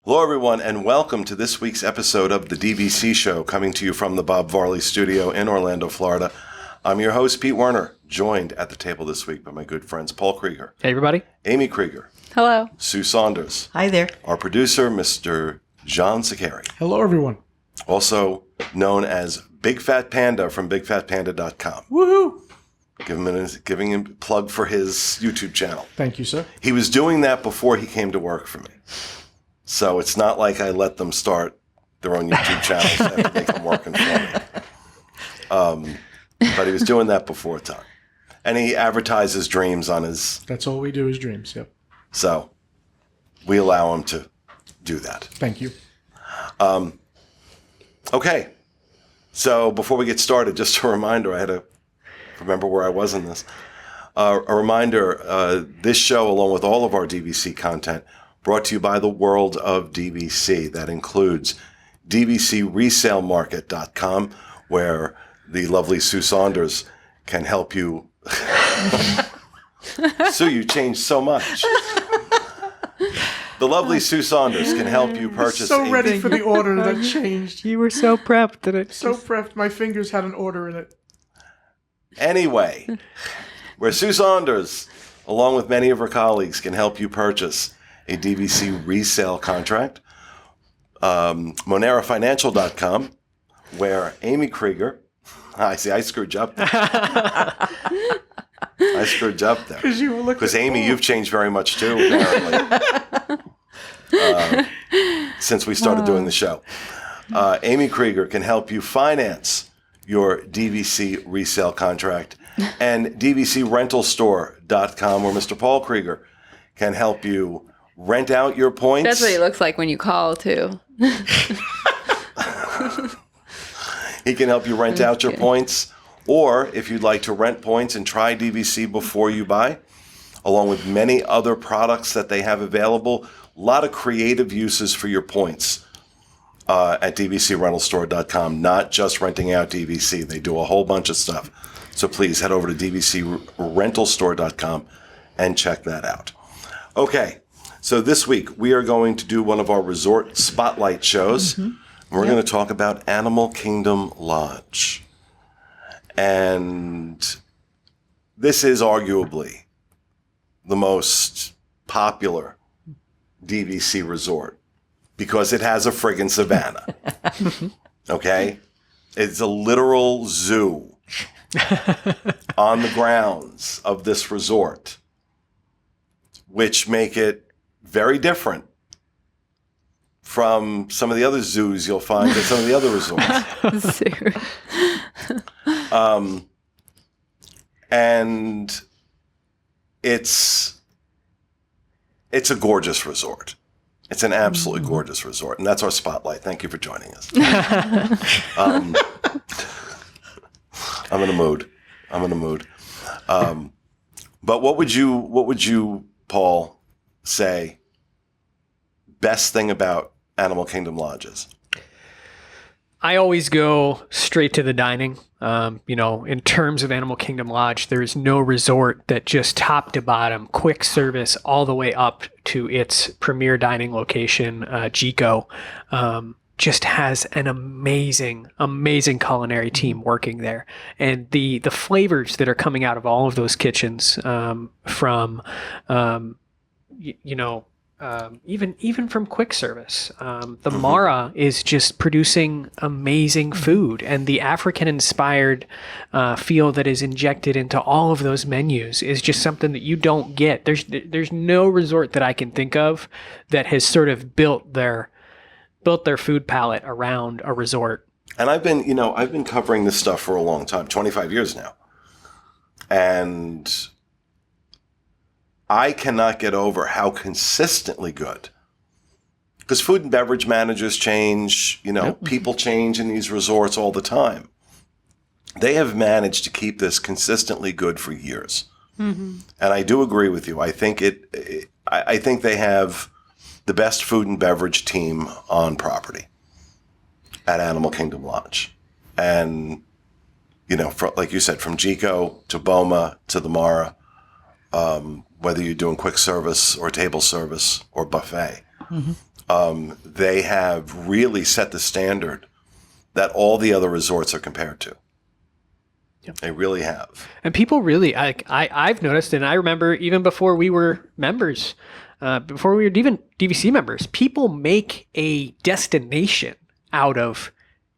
Hello, everyone, and welcome to this week's episode of the DVC Show, coming to you from the Bob Varley Studio in Orlando, Florida. I'm your host, Pete Werner, joined at the table this week by my good friends Paul Krieger. Hey, everybody. Amy Krieger. Hello. Sue Saunders. Hi there. Our producer, Mr. John Sakari. Hello, everyone. Also known as Big Fat Panda from BigFatPanda.com. Woohoo! Giving him a plug for his YouTube channel. Thank you, sir. He was doing that before he came to work for me. So it's not like I let them start their own YouTube channels and make them working for me. But he was doing that before time. And he advertises dreams on his... That's all we do is dreams, yep. So we allow him to do that. Thank you. Okay. So before we get started, just a reminder, I had to remember where I was in this. A reminder, this show, along with all of our DVC content, brought to you by the world of DVC. That includes DVCResaleMarket.com, where the lovely Sue Saunders can help you. Sue, you changed so much. The lovely Sue Saunders can help you purchase. So ready for the order that changed. You were so prepped that it... So prepped, my fingers had an order in it. Anyway, where Sue Saunders, along with many of her colleagues, can help you purchase a DVC resale contract. MoneraFinancial.com, where Amy Krieger, I screwed you up there. I screwed you up there. Because Amy, you've changed very much too, apparently, since we started doing the show. Amy Krieger can help you finance your DVC resale contract, and DVCRentalStore.com, where Mr. Paul Krieger can help you rent out your points. That's what he looks like when you call, too. He can help you rent out your points, or if you'd like to rent points and try DVC before you buy, along with many other products that they have available. A lot of creative uses for your points at DVCRentalStore.com, not just renting out DVC. They do a whole bunch of stuff. So please head over to DVCRentalStore.com and check that out. Okay. So this week, we are going to do one of our resort spotlight shows. Mm-hmm. We're going to talk about Animal Kingdom Lodge. And this is arguably the most popular DVC resort because it has a friggin' savannah. Okay? It's a literal zoo on the grounds of this resort, which make it very different from some of the other zoos you'll find at some of the other resorts. And it's a gorgeous resort. It's an absolutely gorgeous resort, and that's our spotlight. Thank you for joining us. I'm in a mood. But what would you, Paul, say best thing about Animal Kingdom Lodges? I always go straight to the dining. In terms of Animal Kingdom Lodge, there is no resort that just top to bottom, quick service all the way up to its premier dining location, Jico, just has an amazing culinary team working there. And the flavors that are coming out of all of those kitchens, even from quick service. The Mara is just producing amazing food, and the African-inspired feel that is injected into all of those menus is just something that you don't get. There's no resort that I can think of that has sort of built their food palette around a resort. And I've been covering this stuff for a long time, 25 years now. And I cannot get over how consistently good. Because food and beverage managers change, people change in these resorts all the time. They have managed to keep this consistently good for years. Mm-hmm. And I do agree with you. I think they have the best food and beverage team on property at Animal Kingdom Lodge. And, like you said, from Jico to Boma to the Mara, whether you're doing quick service or table service or buffet, They have really set the standard that all the other resorts are compared to. Yep. They really have. And people really, I've noticed, and I remember even before we were members, before we were even DVC members, people make a destination out of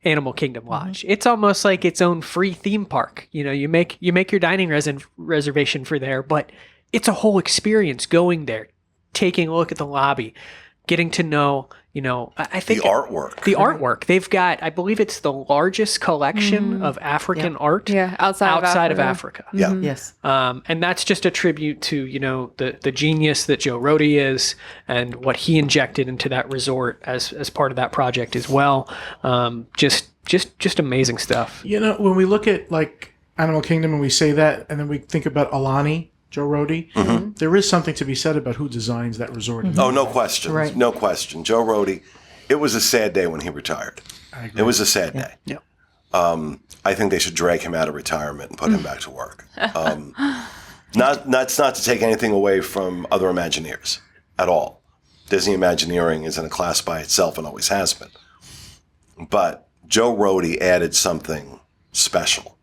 Animal Kingdom Lodge. It's almost like its own free theme park. You know, you make your dining reservation for there, but it's a whole experience going there, taking a look at the lobby, getting to know, you know, I think The artwork. the artwork. They've got, I believe it's the largest collection of African art outside of Africa. Yeah. Yes. And that's just a tribute to, you know, the genius that Joe Rohde is and what he injected into that resort as part of that project as well. Just amazing stuff. You know, when we look at like Animal Kingdom and we say that, and then we think about Alani, Joe Rohde, there is something to be said about who designs that resort. Oh, no question. Right. No question. Joe Rohde, it was a sad day when he retired. I agree. It was a sad day. Yeah. I think they should drag him out of retirement and put him back to work. That's not to take anything away from other Imagineers at all. Disney Imagineering is in a class by itself and always has been. But Joe Rohde added something special.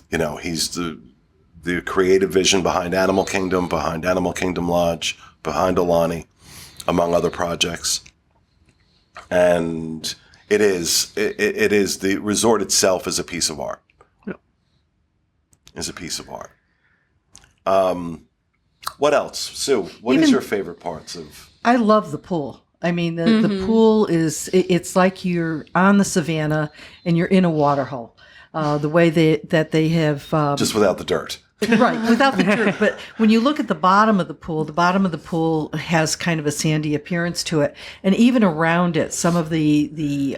You know, he's the creative vision behind Animal Kingdom Lodge, behind Alani, among other projects. And it is the resort itself is a piece of art. Yep. Is a piece of art. What else? Sue, what is your favorite parts of? I love the pool. I mean, the pool is, it's like you're on the savannah and you're in a water hole. The way that they have... Just without the dirt. Right, without the dirt. But when you look at the bottom of the pool has kind of a sandy appearance to it. And even around it, some of the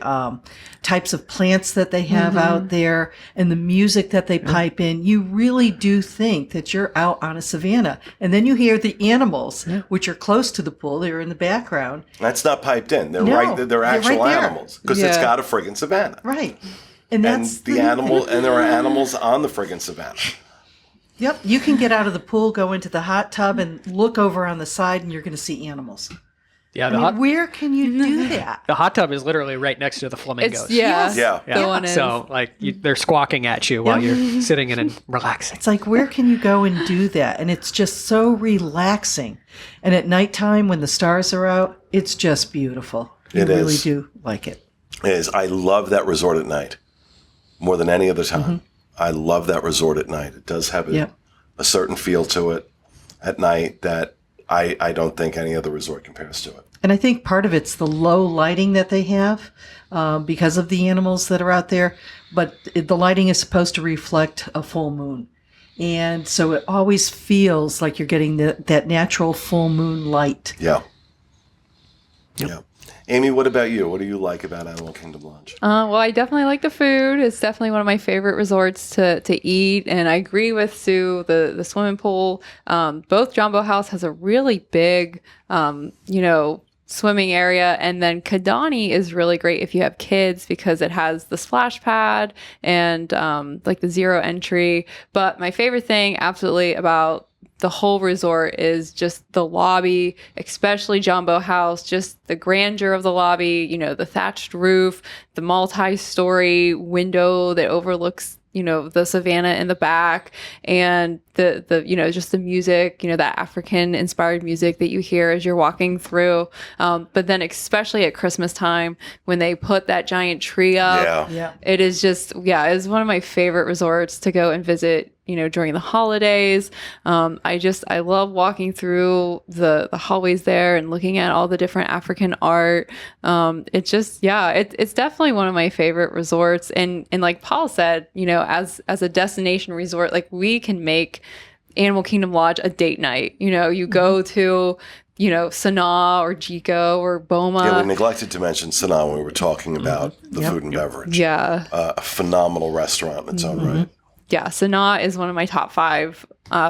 types of plants that they have out there and the music that they pipe in, you really do think that you're out on a savannah. And then you hear the animals, which are close to the pool. They're in the background. That's not piped in. They're No, right. They're actual right there. animals because it's Yeah. got a friggin' savannah. Right. And that's And the animal, and there are animals on the friggin' savannah. Yep, you can get out of the pool, go into the hot tub, and look over on the side, and you're going to see animals. Yeah, I mean, where can you do that? the hot tub is literally right next to the flamingos. It's yeah, Yes. Yeah. The one is. So like they're squawking at you while you're sitting in and relaxing. It's like, where can you go and do that? And it's just so relaxing. And at nighttime, when the stars are out, it's just beautiful. You It really is. do like it. I love that resort at night more than any other time. I love that resort at night. It does have a certain feel to it at night that I don't think any other resort compares to it. And I think part of it's the low lighting that they have because of the animals that are out there. But the lighting is supposed to reflect a full moon. And so it always feels like you're getting that natural full moon light. Yeah. Yeah. Amy, what about you? What do you like about Animal Kingdom Lodge? Well, I definitely like the food. It's definitely one of my favorite resorts to eat. And I agree with Sue, the swimming pool. Both Jumbo House has a really big, swimming area. And then Kidani is really great if you have kids because it has the splash pad and like the zero entry. But my favorite thing absolutely about the whole resort is just the lobby, especially Jumbo House, just the grandeur of the lobby, the thatched roof, the multi-story window that overlooks, the savannah in the back, and the just the music, that African inspired music that you hear as you're walking through. But then especially at Christmas time when they put that giant tree up, Yeah. it is just, it's one of my favorite resorts to go and visit, during the holidays. I love walking through the hallways there and looking at all the different African art. It's definitely one of my favorite resorts. And like Paul said, as a destination resort, like we can make Animal Kingdom Lodge a date night. You go to Sanaa or Jiko or Boma. Yeah, we neglected to mention Sanaa when we were talking about the food and beverage. Yeah. A phenomenal restaurant in its own right. Yeah, Sanaa is one of my top 5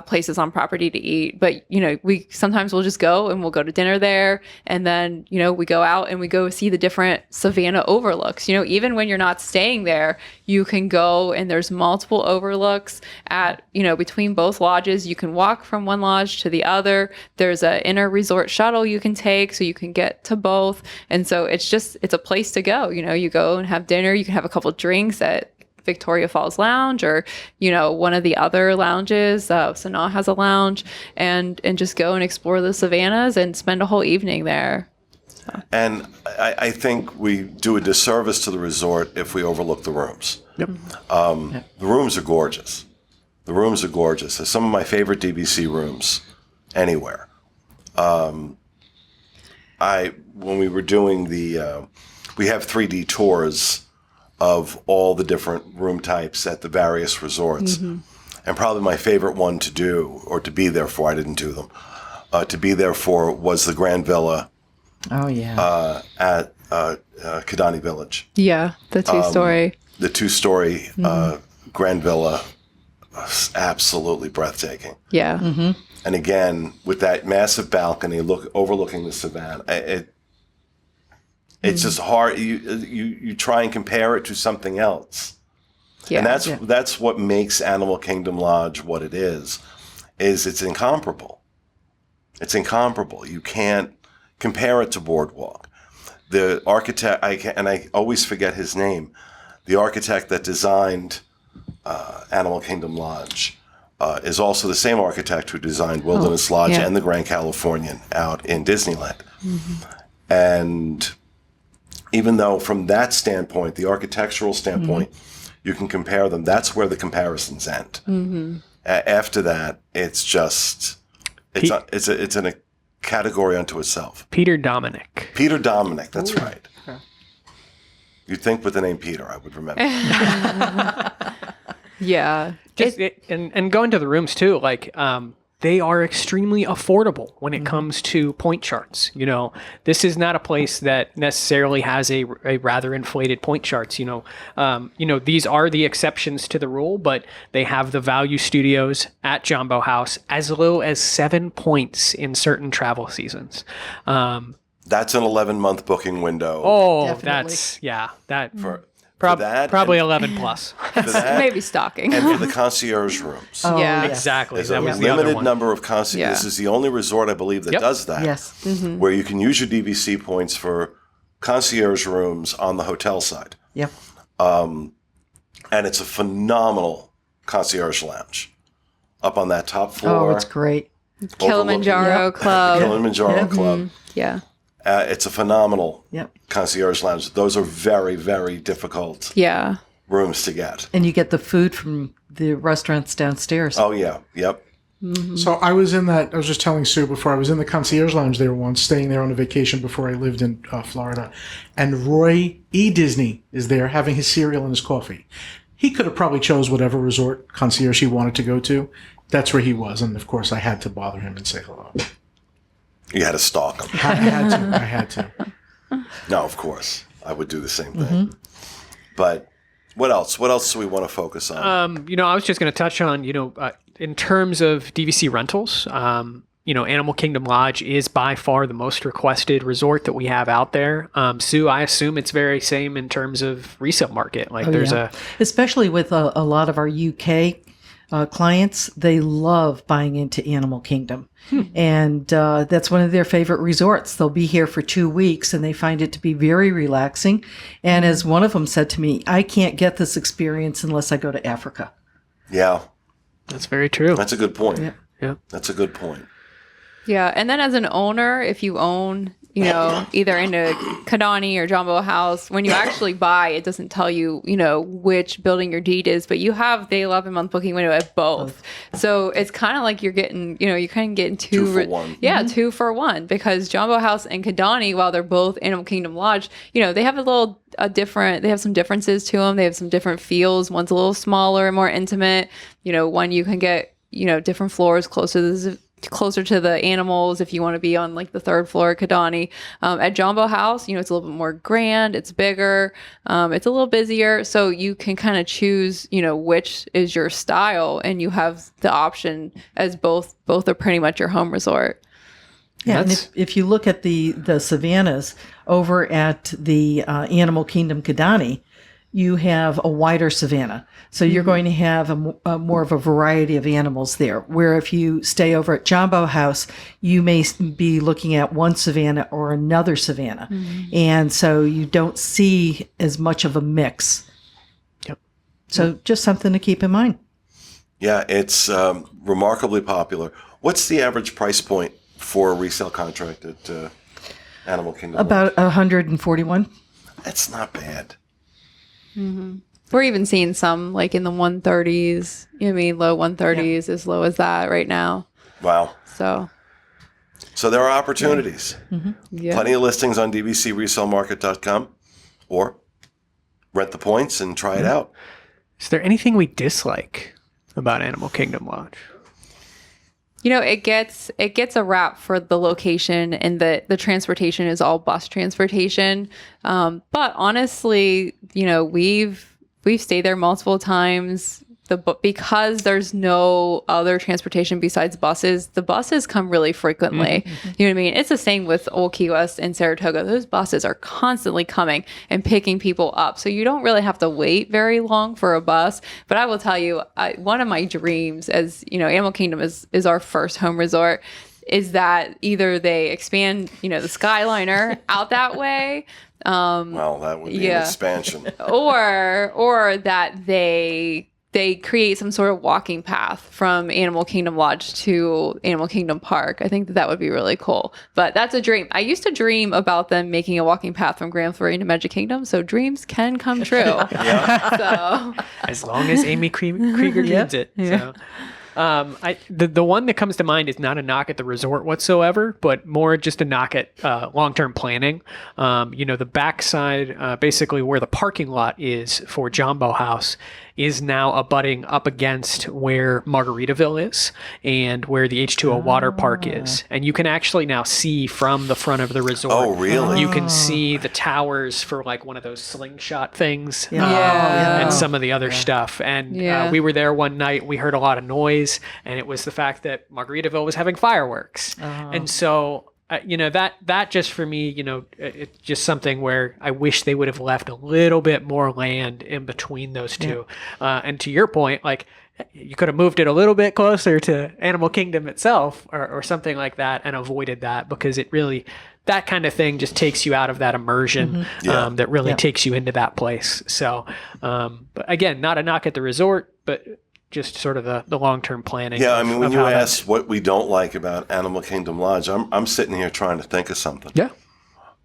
places on property to eat. But, we sometimes we'll just go and we'll go to dinner there. And then, we go out and we go see the different Savannah overlooks. Even when you're not staying there, you can go and there's multiple overlooks at, between both lodges. You can walk from one lodge to the other. There's a inner resort shuttle you can take so you can get to both. And so it's a place to go. You go and have dinner. You can have a couple drinks at Victoria Falls Lounge or, one of the other lounges. Sanaa has a lounge and just go and explore the Savannahs and spend a whole evening there. And I think we do a disservice to the resort if we overlook the rooms. Yep. The rooms are gorgeous. The rooms are gorgeous. They're some of my favorite DVC rooms anywhere. When we were doing we have 3D tours of all the different room types at the various resorts. Mm-hmm. And probably my favorite one to do, or to be there for, I didn't do them, to be there for was the Grand Villa. Oh, yeah. At Kidani Village. Yeah, the 2-story. The 2-story Grand Villa was absolutely breathtaking. Yeah. Mm-hmm. And again, with that massive balcony overlooking the Savannah, it's just hard. You try and compare it to something else, and that's what makes Animal Kingdom Lodge what it is it's incomparable. It's incomparable. You can't compare it to Boardwalk. The architect, I always forget his name. The architect that designed Animal Kingdom Lodge is also the same architect who designed Wilderness Lodge and the Grand Californian out in Disneyland, and even though from that standpoint, the architectural standpoint, you can compare them, that's where the comparisons end. Mm-hmm. After that, it's just, it's in a category unto itself. Peter Dominic, that's right. Okay. You'd think with the name Peter, I would remember. Yeah. And going to the rooms too, they are extremely affordable when it comes to point charts. This is not a place that necessarily has a rather inflated point charts. These are the exceptions to the rule, but they have the value studios at Jumbo House as low as 7 points in certain travel seasons. That's an 11-month booking window. Oh, definitely. Probably 11 plus. Maybe stocking. And for the concierge rooms. Oh, yeah, exactly. There's That a was the other limited one. number of concierge. Yeah. This is the only resort, I believe, that does that. Yes. Mm-hmm. Where you can use your DVC points for concierge rooms on the hotel side. Yep. And it's a phenomenal concierge lounge up on that top floor. Oh, it's great. Kilimanjaro Club. Kilimanjaro Club. Yeah. It's a phenomenal concierge lounge. Those are very, very difficult rooms to get. And you get the food from the restaurants downstairs. Oh, yeah. Yep. Mm-hmm. So I was just telling Sue before, I was in the concierge lounge there once, staying there on a vacation before I lived in Florida. And Roy E. Disney is there having his cereal and his coffee. He could have probably chose whatever resort concierge he wanted to go to. That's where he was. And of course, I had to bother him and say hello. You had to stalk him. I had to. No, of course. I would do the same thing. But what else? What else do we want to focus on? I was just going to touch on, in terms of DVC rentals, Animal Kingdom Lodge is by far the most requested resort that we have out there. Sue, I assume it's very same in terms of resale market. Especially with a lot of our UK clients, they love buying into Animal Kingdom. And that's one of their favorite resorts. They'll be here for 2 weeks and they find it to be very relaxing. And as one of them said to me, I can't get this experience unless I go to Africa. Yeah. That's very true. That's a good point. Yeah. That's a good point. Yeah. And then as an owner, if you own, either in a Kidani or Jumbo House, when you actually buy, it doesn't tell you, which building your deed is, but you have the 11-month booking window at both. So it's kind of like you're getting, you're kind of getting two for one. Yeah, 2 for 1, because Jumbo House and Kidani, while they're both Animal Kingdom Lodge, they have they have some differences to them. They have some different feels. One's a little smaller and more intimate. One you can get, different floors closer to closer to the animals if you want to be on like the third floor at Kidani. At Jumbo House, it's a little bit more grand, it's bigger, it's a little busier, so you can kind of choose which is your style, and you have the option as both are pretty much your home resort. Yeah, and if you look at the savannas over at the Animal Kingdom Kidani, you have a wider savanna. So you're going to have a more of a variety of animals there. Where if you stay over at Jumbo House, you may be looking at one savanna or another savanna. And so you don't see as much of a mix. Yep. So just something to keep in mind. Yeah, it's remarkably popular. What's the average price point for a resale contract at Animal Kingdom? About 141. That's not bad. We're even seeing some like in the 130s, low 130s, as low as that right now. Wow. So there are opportunities. yeah. Plenty of listings on dvcresalemarket.com, or rent the points and try it out. Is there anything we dislike about Animal Kingdom Lodge? It gets a rap for the location, and the transportation is all bus transportation. But honestly, we've stayed there multiple times. Because there's no other transportation besides buses, the buses come really frequently. You know what I mean? It's the same with Old Key West and Saratoga. Those buses are constantly coming and picking people up. So you don't really have to wait very long for a bus. But I will tell you, one of my dreams, as Animal Kingdom is our first home resort, is that either they expand, the Skyliner out that way. Well, that would be an expansion. Or that they create some sort of walking path from Animal Kingdom Lodge to Animal Kingdom Park. I think that would be really cool. But that's a dream. I used to dream about them making a walking path from Grand Floridian to Magic Kingdom, so dreams can come true. So As long as Amy Krieger dreams it. Yeah. So. The one that comes to mind is not a knock at the resort whatsoever, but more just a knock at long-term planning. The backside, basically where the parking lot is for Jumbo House, is now abutting up against where Margaritaville is and where the H2O water park is. And you can actually now see from the front of the resort. Oh, really? You can see the towers for like one of those slingshot things. Yeah. And some of the other stuff. And we were there one night. We heard a lot of noise, and it was the fact that Margaritaville was having fireworks. And so, that just for me, it's just something where I wish they would have left a little bit more land in between those two. And to your point, like, you could have moved it a little bit closer to Animal Kingdom itself or something like that, and avoided that, because it really, that kind of thing just takes you out of that immersion that really takes you into that place. So, but again, not a knock at the resort, but just sort of the long-term planning. Yeah, I mean, when you ask what we don't like about Animal Kingdom Lodge, I'm sitting here trying to think of something. Yeah.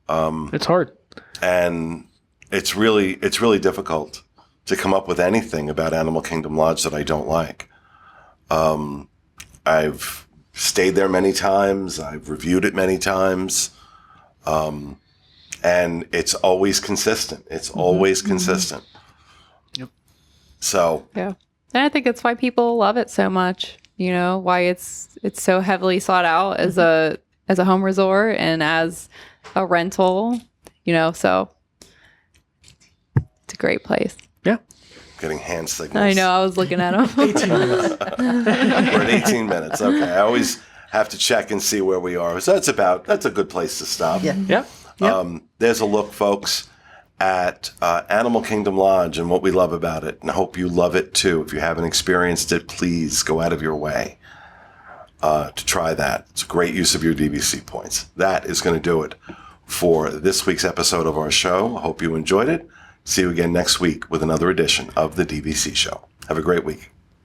It's hard. And it's really difficult to come up with anything about Animal Kingdom Lodge that I don't like. I've stayed there many times. I've reviewed it many times. And it's always consistent. It's always consistent. Yep. So. Yeah. And I think that's why people love it so much. Why it's so heavily sought out as a home resort and as a rental. So it's a great place. Yeah. Getting hand signals. I know. I was looking at them. 18 minutes. We're at 18 minutes. Okay. I always have to check and see where we are. So that's a good place to stop. Yeah. There's a look, folks, at Animal Kingdom Lodge and what we love about it. And I hope you love it too. If you haven't experienced it, please go out of your way to try that. It's a great use of your DVC points. That is going to do it for this week's episode of our show. I hope you enjoyed it. See you again next week with another edition of the DVC Show. Have a great week.